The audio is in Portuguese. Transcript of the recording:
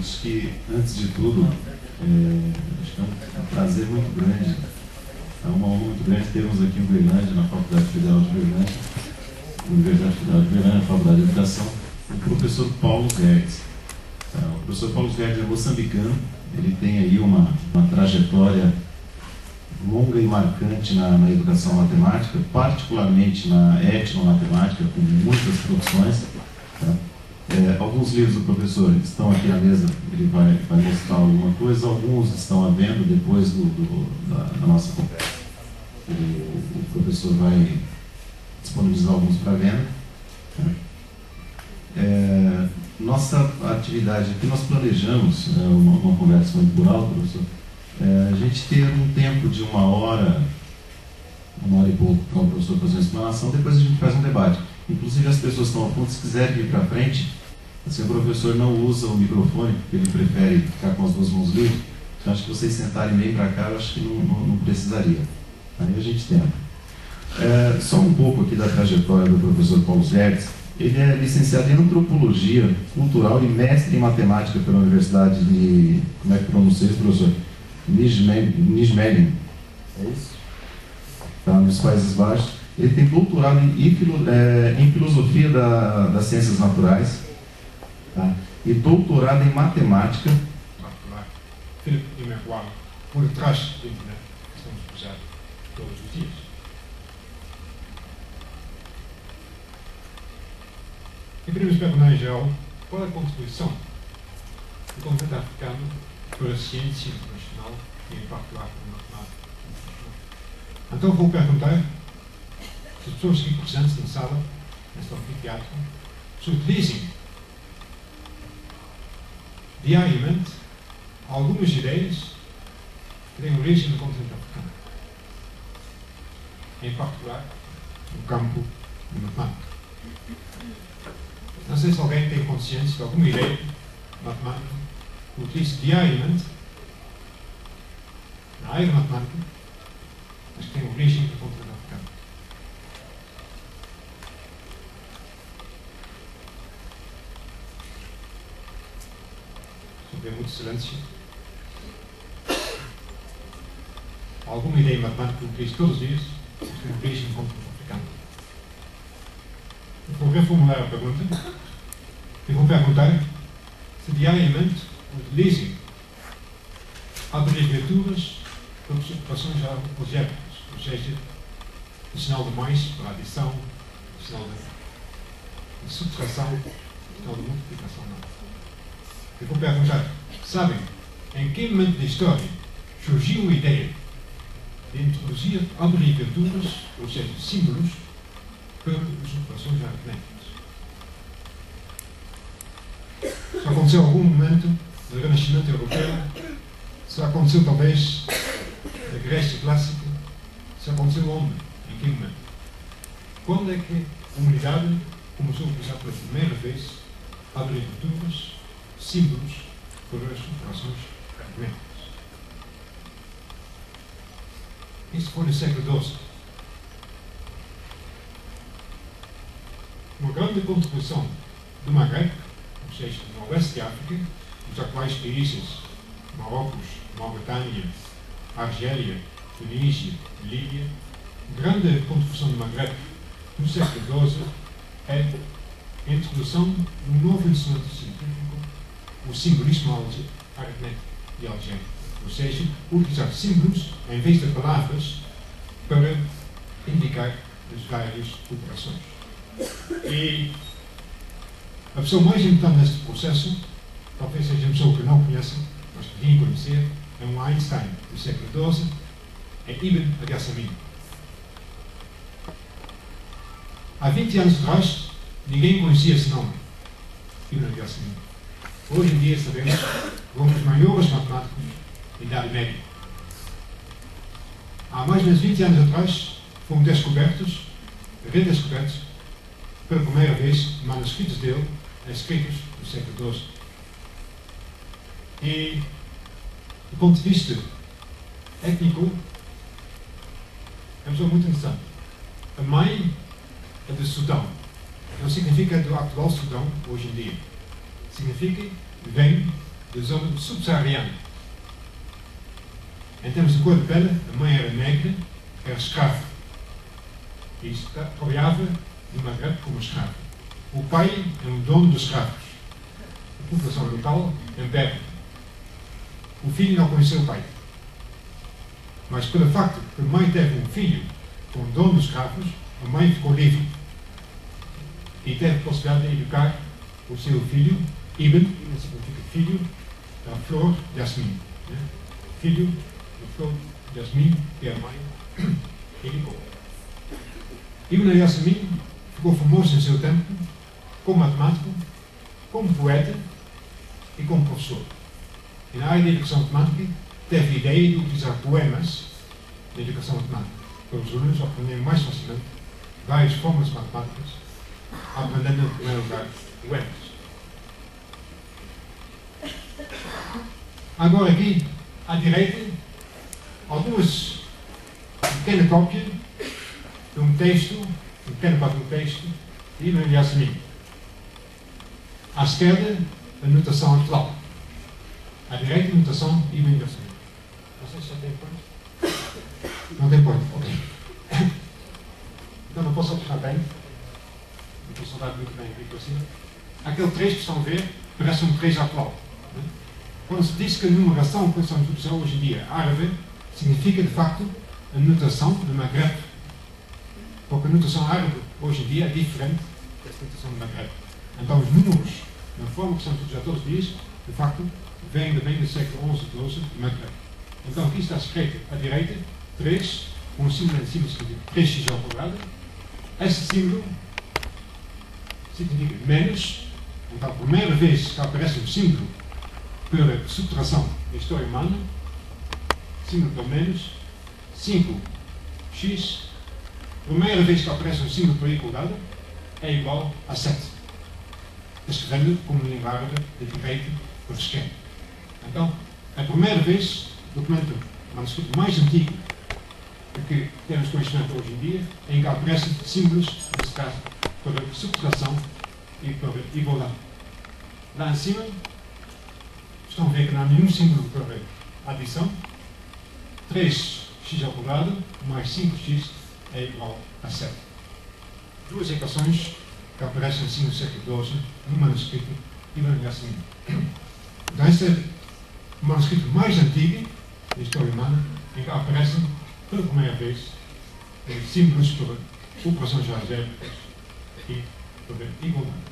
acho que, antes de tudo, acho que é um prazer muito grande, é uma honra muito grande termos aqui em Uberlândia, na Faculdade Federal de Uberlândia, Universidade Federal de Uberlândia, Faculdade de Educação, o professor Paulo Guedes. O professor Paulo Guedes é moçambicano, ele tem aí uma trajetória longa e marcante na educação matemática, particularmente na etnomatemática, com muitas produções. Tá? Alguns livros do professor estão aqui à mesa, ele vai mostrar alguma coisa, alguns estão à venda depois da nossa conversa. O professor vai disponibilizar alguns para venda. Nossa atividade aqui, nós planejamos uma conversa muito por alto, professor, a gente ter um tempo de uma hora e pouco para o professor fazer uma explanação, depois a gente faz um debate. Inclusive as pessoas que estão ao fundo, se quiserem vir para frente, assim, o professor não usa o microfone, porque ele prefere ficar com as duas mãos livres, então acho que vocês sentarem meio para cá, eu acho que não precisaria. Aí a gente tenta. Só um pouco aqui da trajetória do professor Paulo Guedes. Ele é licenciado em Antropologia Cultural e mestre em Matemática pela Universidade de... Como é que pronuncia isso, professor? Nijmegen. É isso? Tá, nos Países Baixos. Ele tem doutorado em Filosofia das Ciências Naturais, tá? E doutorado em Matemática. Philip Imergual, por trás do internet, que estamos a usar todos os dias. Em primeiro perguntar em geral, qual é a contribuição do continente africano para a ciência internacional e em particular para a matemática internacional? Então vou perguntar se as pessoas aqui presentes na sala, neste anfiteatro, se utilizem diariamente algumas ideias que têm origem no continente africano, em particular no campo da matemática. Não sei se alguém tem consciência de alguma ideia matemática que utilize diariamente na área da matemática, mas que tem origem no continente africano. Se houver muito silêncio, alguma ideia matemática que utilize todos os dias, mas tem origem no continente africano. Vou reformular a pergunta e vou perguntar se diariamente utilizem abreviaturas para operações algébricas, ou seja, o sinal de mais para a adição, o sinal de subtração, o sinal de multiplicação. E vou perguntar, sabem em que momento da história surgiu a ideia de introduzir abreviaturas, ou seja, símbolos, para as operações aritméticas? Se aconteceu em algum momento do Renascimento Europeu, se aconteceu talvez na Grécia Clássica, se aconteceu onde? Em que momento? Quando é que a humanidade começou a utilizar pela primeira vez abreviaturas, símbolos para as operações aritméticas? Isso foi no século XII. Uma grande contribuição do Maghreb, ou seja, do Oeste de África, os atuais países Marrocos, Mauritânia, Argélia, Tunísia, Líbia, grande contribuição do Maghreb no século XII é a introdução de um novo instrumento científico, o simbolismo aritmético e algébrico, ou seja, utilizar símbolos em vez de palavras para indicar as várias operações. E a pessoa mais importante neste processo, talvez seja a pessoa que não conhecem, mas que deviam conhecer, é um Einstein do século XII, é Ibn Al-Qasim. Há 20 anos atrás, ninguém conhecia esse nome, Ibn Al-Qasim. Hoje em dia sabemos que um dos maiores matemáticos da Idade Média. Há mais ou menos 20 anos atrás, foram redescobertos, pela primeira vez, manuscritos dele, escritos no século XII. E, do ponto de vista étnico, é uma pessoa muito interessante. A mãe é do Sudão. Não significa do atual Sudão, hoje em dia. Significa, vem da zona subsaariana. Em termos de cor de pele, a mãe era negra, era escrava. E trabalhava no Maghreb como escrava. O pai era o dono dos escravos. A população local é berbe. O filho não conheceu o pai. Mas pelo facto que a mãe teve um filho com o dono dos escravos, a mãe ficou livre. E teve a possibilidade de educar o seu filho, Ibn significa filho da flor de Yasmin. Né? Filho da flor de Yasmin, que a mãe educou. Ibn Yasmin ficou famoso em seu tempo como matemático, como poeta e como professor. E na área de educação matemática teve a ideia de utilizar poemas na educação matemática, para os alunos aprenderem mais facilmente várias formas matemáticas, aprendendo em primeiro lugar poemas. Agora aqui, à direita, algumas pequenas cópias de um texto, um pequeno parte de um texto de Ibn Yasmin. À esquerda, a notação atual. À direita, a notação de Ibn Yasmin. Não sei se já tem ponto. Não tem ponto, ok. Então não posso apertar bem. Não posso andar muito bem aqui por cima. Aquele trecho que estão a ver parece um trecho atual. Né? Quando se diz que a numeração que estamos a utilizar hoje em dia árabe, significa de facto a notação do Maghreb. Porque a notação árabe hoje em dia é diferente dessa notação do Maghreb. Então os números, na forma que estamos a utilizar todos os dias, de facto, vêm também do século XI, XII do Maghreb. Então aqui está escrito à direita 3, com um símbolo em cima significa 3x ao quadrado. Esse símbolo significa menos. Então a primeira vez que aparece um símbolo para subtração da história humana, símbolo para menos, 5x, primeira vez que aparece um símbolo para igualdade, é igual a 7. Escrevendo como língua árabe de direita para esquerda. Então, a primeira vez, documento manuscrito mais antigo que temos conhecimento hoje em dia, em que aparecem símbolos, nesse caso, para subtração e para igualdade. Lá em cima, estão a ver que não há nenhum símbolo para adição. 3x ao quadrado mais 5x é igual a 7. Duas equações que aparecem assim no século XII, no manuscrito Ibn Yasmin. Então, este é o manuscrito mais antigo da história humana, em que aparecem, pela primeira vez, símbolos para operações algébricas e para igualdade.